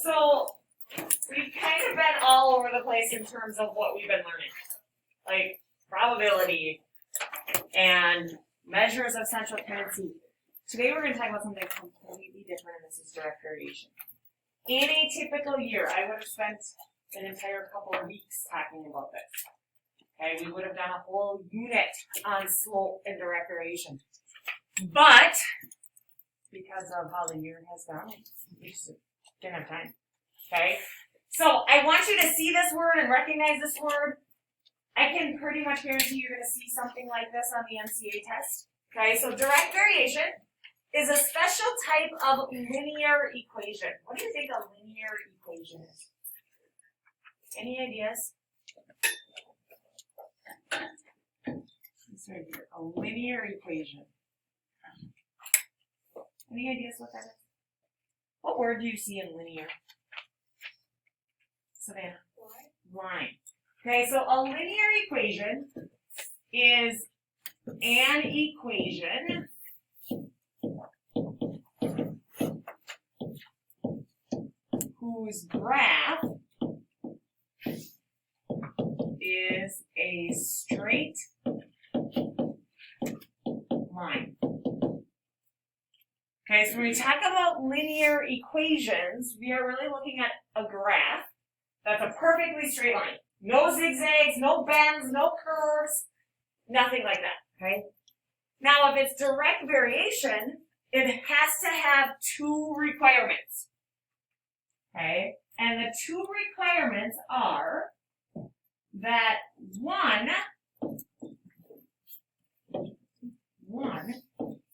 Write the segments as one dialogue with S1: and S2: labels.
S1: So we've kind of been all over the place in terms of what we've been learning, like probability and measures of central tendency. Today we're going to talk about something completely different, and this is direct variation. In a typical year, I would have spent an entire couple of weeks talking about this. Okay, we would have done a whole unit on slope and direct variation. But because of how the year has gone, we just didn't have time. Okay, so I want you to see this word and recognize this word. I can pretty much guarantee you're going to see something like this on the MCA test. Okay, so direct variation is a special type of linear equation. What do you think a linear equation is? Any ideas? This right here, a linear equation. Any ideas what that is? What word do you see in linear? Savannah? Line. Okay, so a linear equation is an equation whose graph is a straight line. Okay, so when we talk about linear equations, we are really looking at a graph that's a perfectly straight line. No zigzags, no bends, no curves, nothing like that, okay? Now, if it's direct variation, it has to have two requirements, okay? And the two requirements are that one,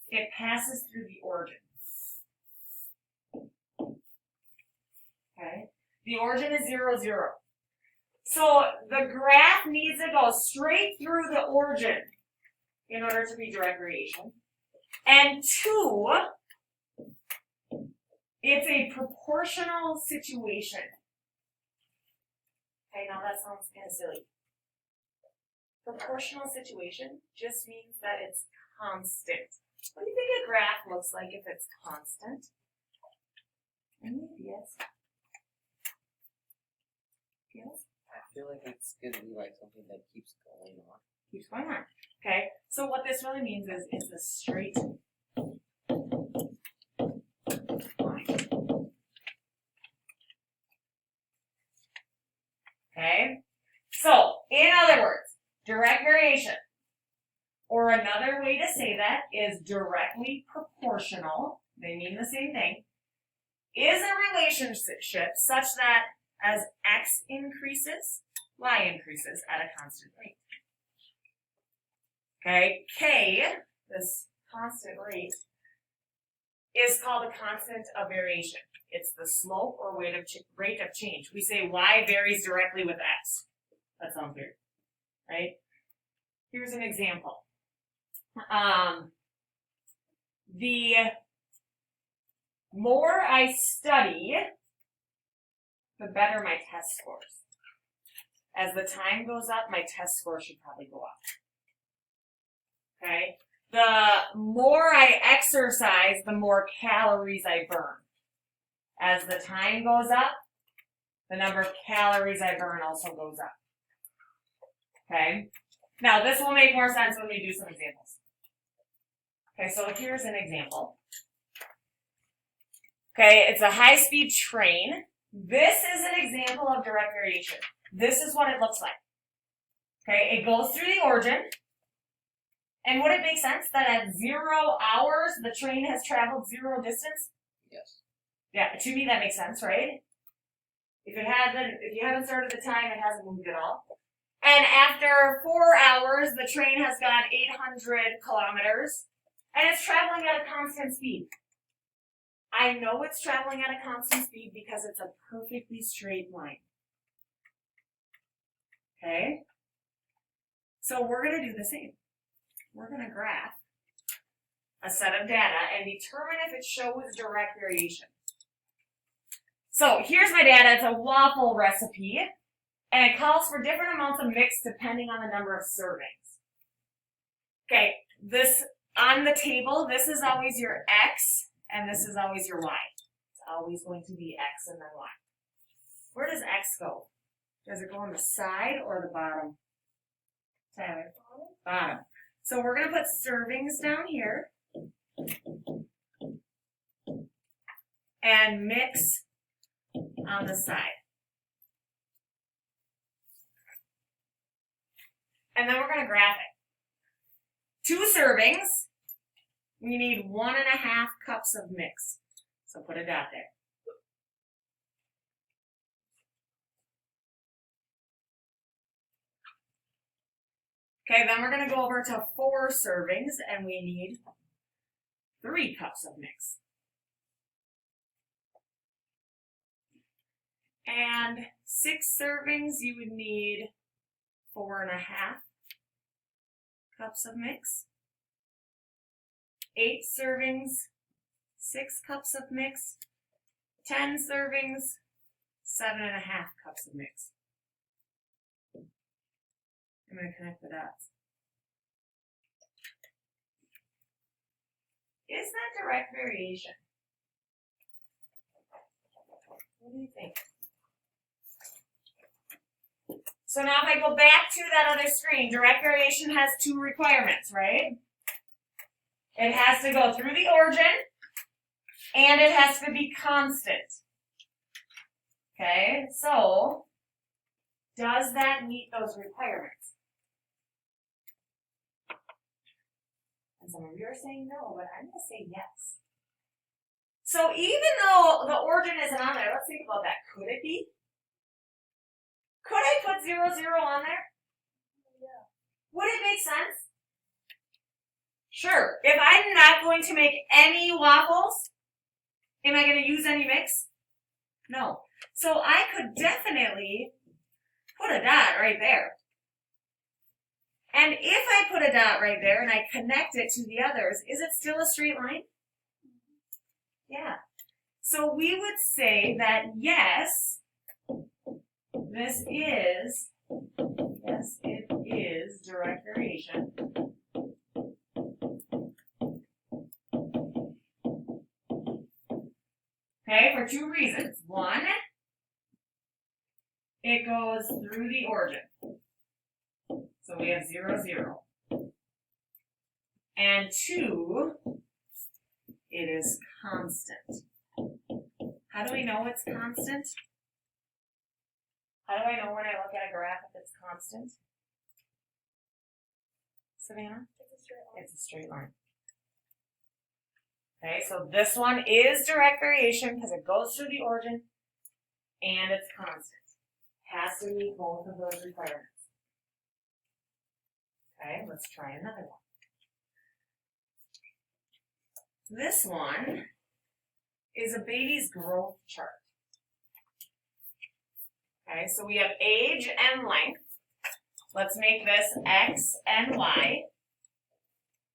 S1: it passes through the origin. Okay? The origin is 0, 0. So the graph needs to go straight through the origin in order to be direct variation. And two, it's a proportional situation. Okay, now that sounds kind of silly. Proportional situation just means that it's constant. What do you think a graph looks like if it's constant? Any ideas? Yes?
S2: I feel like it's going to be like something that keeps going on.
S1: Keeps going on. Okay, so what this really means is it's a straight line. Okay, so in other words, direct variation, or another way to say that is directly proportional, they mean the same thing, is a relationship such that as x increases, y increases at a constant rate. Okay, k, this constant rate, is called a constant of variation. It's the slope or rate of change. We say y varies directly with x. That sounds weird, right? Here's an example. The more I study, the better my test scores. As the time goes up, my test score should probably go up. Okay? The more I exercise, the more calories I burn. As the time goes up, the number of calories I burn also goes up. Okay? Now, this will make more sense when we do some examples. Okay, so here's an example. Okay, it's a high-speed train. This is an example of direct variation. This is what it looks like. Okay, it goes through the origin. And would it make sense that at 0 hours, the train has traveled 0 distance?
S2: Yes.
S1: Yeah, to me that makes sense, right? If you haven't started the time, it hasn't moved at all. And after 4 hours, the train has gone 800 kilometers, and it's traveling at a constant speed. I know it's traveling at a constant speed because it's a perfectly straight line. Okay? So we're going to do the same. We're going to graph a set of data and determine if it shows direct variation. So here's my data. It's a waffle recipe, and it calls for different amounts of mix depending on the number of servings. Okay, this on the table, this is always your X, and this is always your Y. It's always going to be x and then y. Where does x go? Does it go on the side or the bottom? Tyler? Bottom. So we're going to put servings down here and mix on the side. And then we're going to graph it. 2 servings, we need 1.5 cups of mix. So put a dot there. Okay, then we're going to go over to 4 servings, and we need 3 cups of mix. And 6 servings, you would need 4.5 cups of mix. 8 servings, 6 cups of mix. 10 servings, 7.5 cups of mix. I'm going to connect the dots. Is that direct variation? What do you think? So now if I go back to that other screen, direct variation has 2 requirements, right? It has to go through the origin, and it has to be constant. Okay, so does that meet those requirements? And some of you are saying no, but I'm going to say yes. So even though the origin isn't on there, let's think about that. Could it be? Could I put 0, 0 on there? Yeah. Would it make sense? Sure. If I'm not going to make any waffles, am I going to use any mix? No. So I could definitely put a dot right there. And if I put a dot right there and I connect it to the others, is it still a straight line? Yeah. So we would say that yes, this is, yes, it is direct variation. Okay, for 2 reasons. 1, it goes through the origin. So we have 0, 0. And 2, it is constant. How do we know it's constant? How do I know when I look at a graph if it's constant? Savannah? It's a straight line. Okay, so this one is direct variation because it goes through the origin and it's constant. Has to meet both of those requirements. Okay, let's try another one. This one is a baby's growth chart. Okay, so we have age and length. Let's make this X and Y.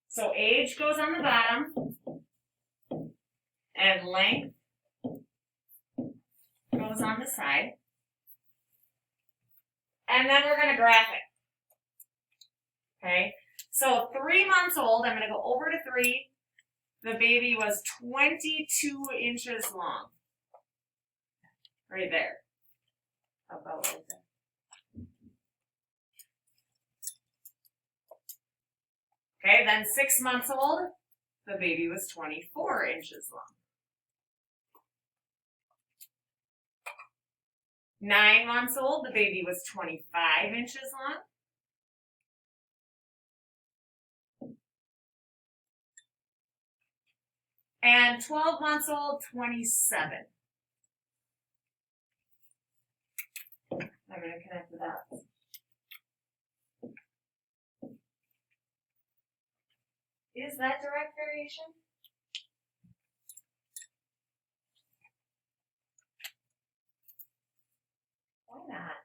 S1: So age goes on the bottom, and length goes on the side. And then we're going to graph it. Okay, so 3 months old, I'm going to go over to 3. The baby was 22 inches long. Right there. About right there. Okay, then 6 months old, the baby was 24 inches long. 9 months old, the baby was 25 inches long. And 12 months old, 27. I'm going to connect the dots. Is that direct variation? Why not?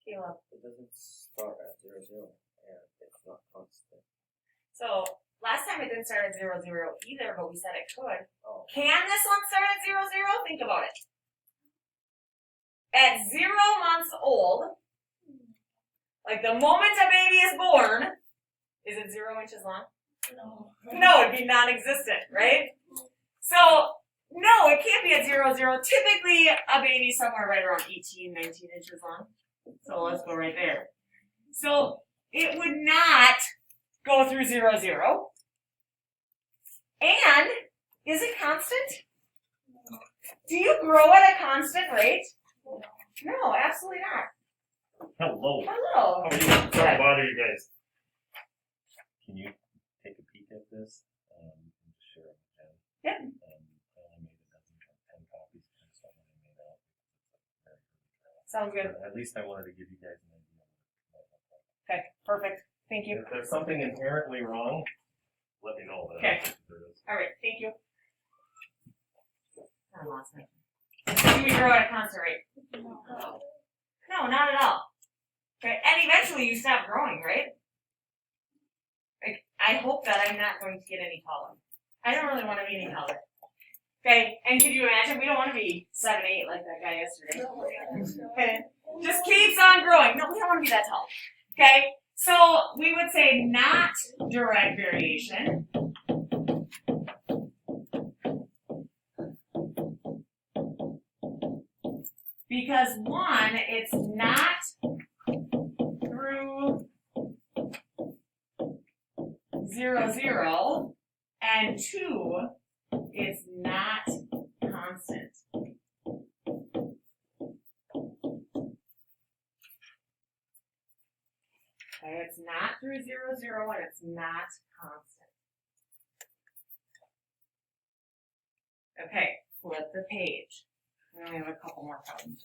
S1: Caleb.
S2: It doesn't start at 0, 0, and it's not constant.
S1: So, last time it didn't start at 0, 0 either, but we said it could.
S2: Oh.
S1: Can this one start at 0, 0? Think about it. At 0 months old, like the moment a baby is born, is it 0 inches long? No, it'd be non-existent, right? So, no, it can't be at 0, 0. Typically, a baby's somewhere right around 18, 19 inches long. So let's go right there. So, it would not go through 0, 0. And, is it constant? Do you grow at a constant rate? No, absolutely not.
S3: Hello.
S1: Hello.
S3: How are you? Sorry to bother you guys. Can you take a peek at this? Just share it with Jen.
S1: Yep.
S3: I only made 10 copies of stuff that I made out.
S1: Sounds good.
S3: But at least I wanted to give you guys an idea.
S1: Okay, perfect. Thank you.
S3: If there's something inherently wrong, let me know.
S1: Okay. All right, thank you. I lost my. Do we grow at a constant rate? No, not at all. Okay, and eventually you stop growing, right? Like, I hope that I'm not going to get any taller. I don't really want to be any taller. Okay, and could you imagine? We don't want to be 7'8" like that guy yesterday. Okay, just keeps on growing. No, we don't want to be that tall. Okay, so we would say not direct variation. Because one, it's not through 0, 0, and two, it's not constant. Okay, it's not through 0, 0, and it's not constant. Okay, flip the page. We only have a couple more problems.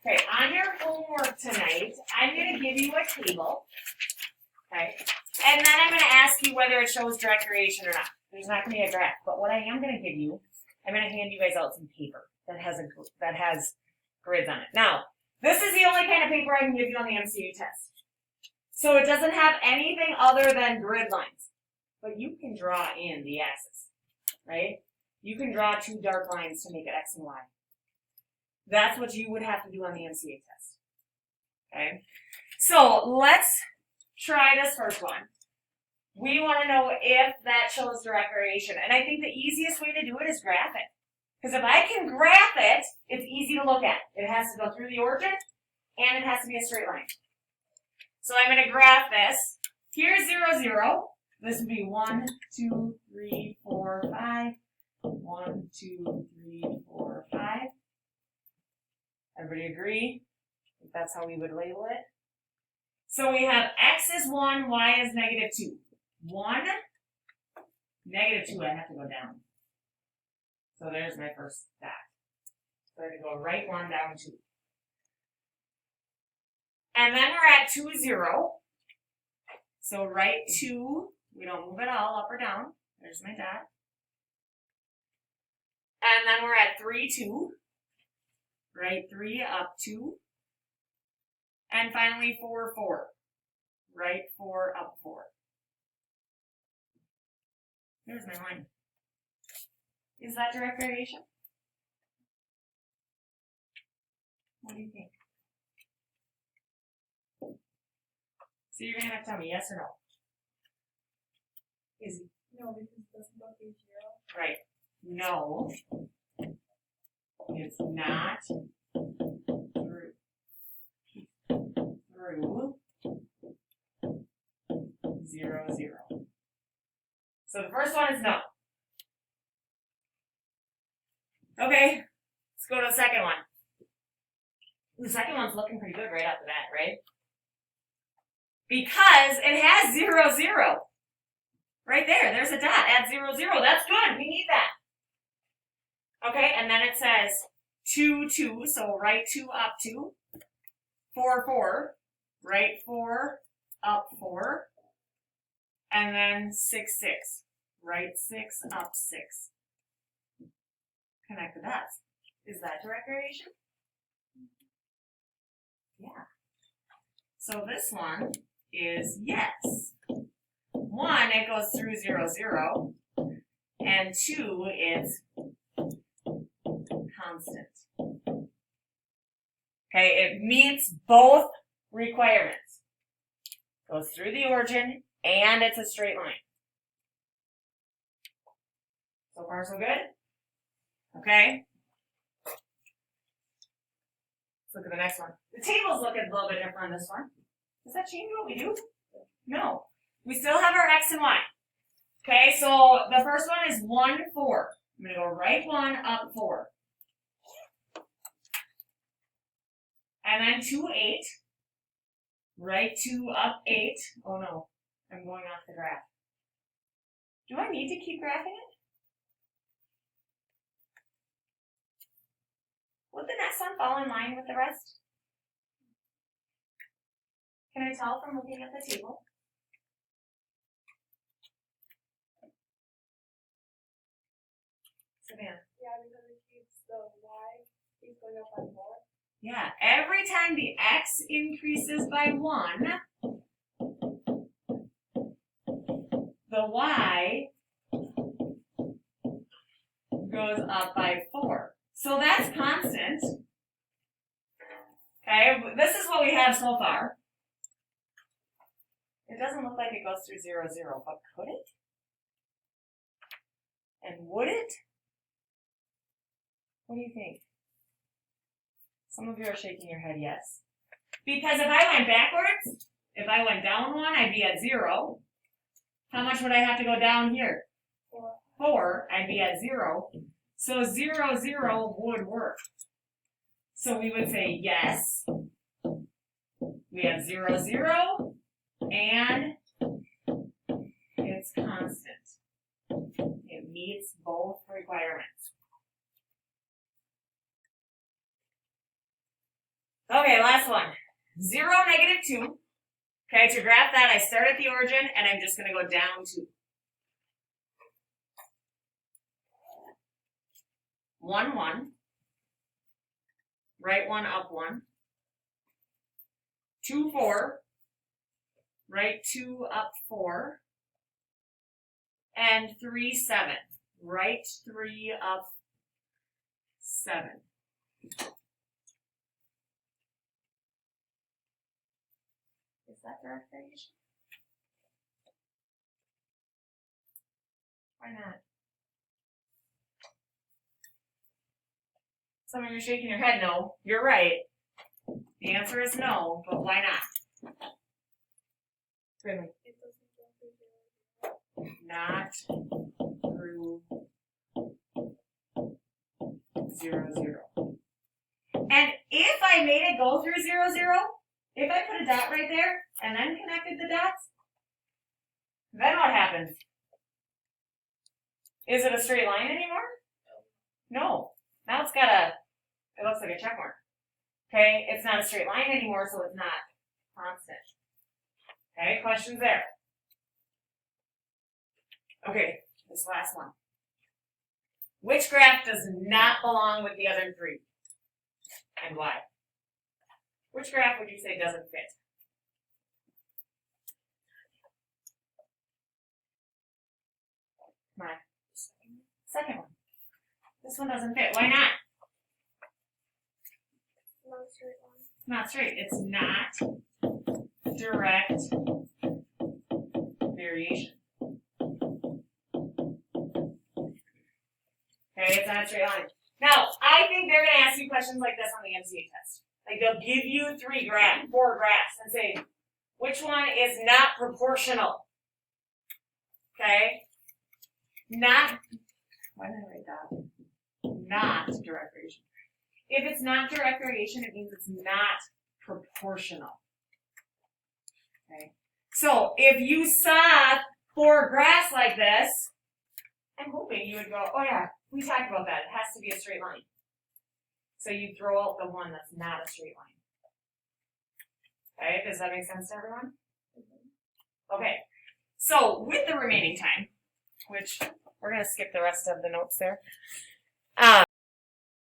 S1: Okay, on your homework tonight, I'm going to give you a table. Okay, and then I'm going to ask you whether it shows direct variation or not. There's not going to be a graph, but what I am going to give you, I'm going to hand you guys out some paper that has grids on it. Now, this is the only kind of paper I can give you on the MCA test. So it doesn't have anything other than grid lines. But you can draw in the axis, right? You can draw two dark lines to make it X and Y. That's what you would have to do on the MCA test. Okay? So let's try this first one. We want to know if that shows direct variation. And I think the easiest way to do it is graph it. Because if I can graph it, it's easy to look at. It has to go through the origin, and it has to be a straight line. So I'm going to graph this. Here's 0, 0. This would be 1, 2, 3, 4, 5. 1, 2, 3, 4, 5. Everybody agree? That's how we would label it. So we have x is 1, y is negative 2. 1, negative 2, I have to go down. So there's my first dot. So I have to go right 1, down 2. And then we're at 2, 0. So right 2, we don't move it all up or down. There's my dot. And then we're at 3, 2. Right 3, up 2. And finally 4, 4. Right 4, up 4. There's my line. Is that direct variation? What do you think? So you're going to have to tell me yes or no. Is it?
S4: No, because it doesn't go through 0.
S1: Right. No. It's not through 0, 0. So the first one is no. Okay, let's go to the second one. The second one's looking pretty good right off the bat, right? Because it has 0, 0. Right there, there's a dot at 0, 0. That's good, we need that. Okay, and then it says 2, 2, so right 2, up 2. 4, 4, right 4, up 4. And then 6, 6, right 6, up 6. Connect the dots. Is that direct variation? Yeah. So this one is yes. 1, it goes through 0, 0. And 2 is constant. Okay, it meets both requirements. Goes through the origin, and it's a straight line. So far, so good? Okay. Let's look at the next one. The table's looking a little bit different on this one. Does that change what we do? No. We still have our x and y. Okay, so the first one is 1, 4. I'm going to go right 1, up 4. And then 2, 8. Right 2, up 8. Oh no, I'm going off the graph. Do I need to keep graphing it? Would the next one fall in line with the rest? Can I tell from looking at the table? Savannah.
S4: Yeah, because it keeps the y keeps going up by 4.
S1: Yeah, every time the x increases by 1, the y goes up by 4. So that's constant. Okay, this is what we have so far. It doesn't look like it goes through 0, 0, but could it? And would it? What do you think? Some of you are shaking your head yes. Because if I went backwards, if I went down 1, I'd be at 0. How much would I have to go down here? 4, I'd be at 0. So 0, 0 would work. So we would say yes. We have 0, 0, and it's constant. It meets both requirements. Okay, last one. 0, negative 2. Okay, to graph that, I start at the origin, and I'm just going to go down 2. 1, 1. Right 1, up 1. 2, 4. Right 2, up 4. And 3, 7. Right 3, up 7. Is that direct variation? Why not? Some of you are shaking your head no. You're right. The answer is no, but why not? Really?
S4: It doesn't go through 0.
S1: Not through 0, 0. And if I made it go through 0, 0, if I put a dot right there and then connected the dots, then what happens? Is it a straight line anymore? No. Now it's got it looks like a check mark. Okay, it's not a straight line anymore, so it's not constant. Okay, questions there? Okay, this last one. Which graph does not belong with the other 3? And why? Which graph would you say doesn't fit? Come on. Second one. This one doesn't fit. Why not?
S4: Not a straight line.
S1: Not straight. It's not direct variation. Okay, it's not a straight line. Now, I think they're going to ask you questions like this on the MCA test. Like they'll give you 4 graphs and say, which one is not proportional? Okay? Not, why did I write that? Not direct variation. If it's not direct variation, it means it's not proportional. Okay? So, if you saw 4 graphs like this, I'm hoping you would go, oh yeah, we talked about that. It has to be a straight line. So you throw out the one that's not a straight line. Okay, does that make sense to everyone? Okay, so with the remaining time, which we're going to skip the rest of the notes there.